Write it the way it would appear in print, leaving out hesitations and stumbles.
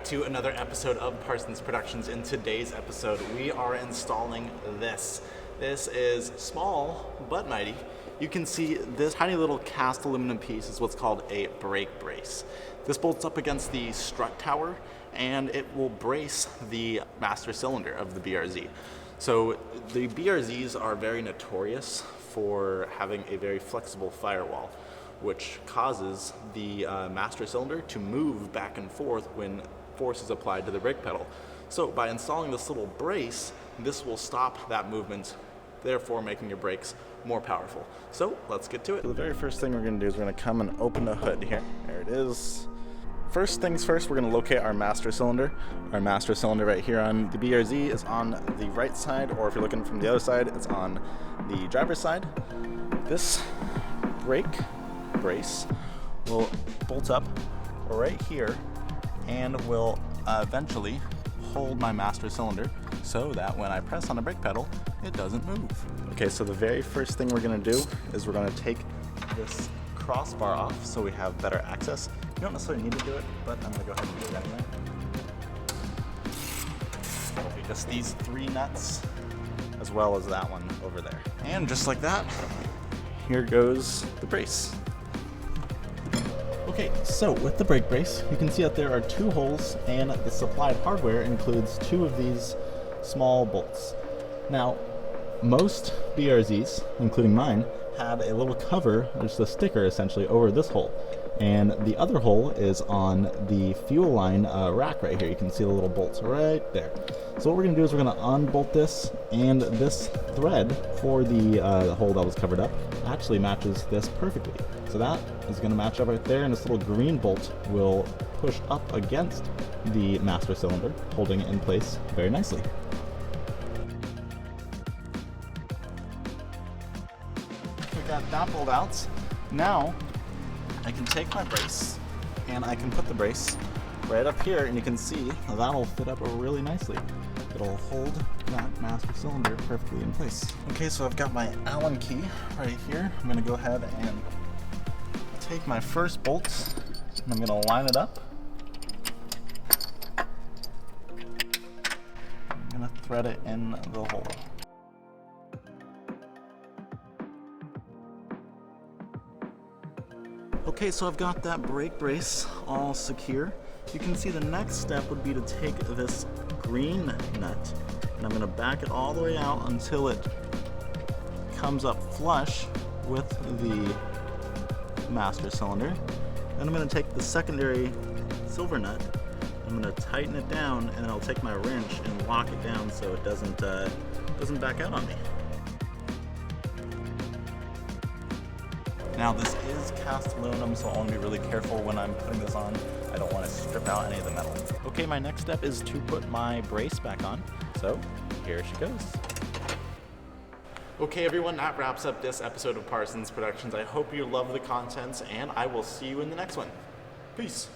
back to another episode of Parsons Productions. In today's episode, we are installing this. This is small but mighty. You can see this tiny little cast aluminum piece is what's called a brake brace. This bolts up against the strut tower and it will brace the master cylinder of the BRZ. So the BRZs are very notorious for having a very flexible firewall, which causes the master cylinder to move back and forth when force is applied to the brake pedal. So by installing this little brace, this will stop that movement, therefore making your brakes more powerful. So let's get to it. So the very first thing we're going to do is we're going to come and open the hood here. There it is. First things first, we're going to locate our master cylinder. Our master cylinder right here on the BRZ is on the right side, or if you're looking from the other side, it's on the driver's side. This brake brace will bolt up right here and will eventually hold my master cylinder so that when I press on the brake pedal, it doesn't move. Okay, so the very first thing we're going to do is we're going to take this crossbar off so we have better access. You don't necessarily need to do it, but I'm going to go ahead and do it anyway. It'll be just these three nuts as well as that one over there. And just like that, here goes the brace. Okay, so with the brake brace, you can see that there are two holes and the supplied hardware includes two of these small bolts. Now, most BRZs, including mine, had a little cover, just a sticker essentially, over this hole. And the other hole is on the fuel line rack right here. You can see the little bolts right there. So what we're going to do is we're going to unbolt this, and this thread for the hole that was covered up actually matches this perfectly. So that is going to match up right there, and this little green bolt will push up against the master cylinder, holding it in place very nicely. We got that bolt out. Now I can take my brace and I can put the brace right up here, and you can see that'll fit up really nicely. It'll hold that master cylinder perfectly in place. Okay, so I've got my Allen key right here. I'm going to go ahead and take my first bolt and I'm going to line it up. I'm going to thread it in the hole. Okay, so I've got that brake brace all secure. You can see the next step would be to take this green nut and I'm going to back it all the way out until it comes up flush with the master cylinder. Then I'm going to take the secondary silver nut, I'm going to tighten it down, and then I'll take my wrench and lock it down so it doesn't back out on me. Now this is cast aluminum, so I want to be really careful when I'm putting this on. I don't want to strip out any of the metal. Okay, my next step is to put my brace back on. So here she goes. Okay everyone, that wraps up this episode of Parsons Productions. I hope you love the contents, and I will see you in the next one. Peace.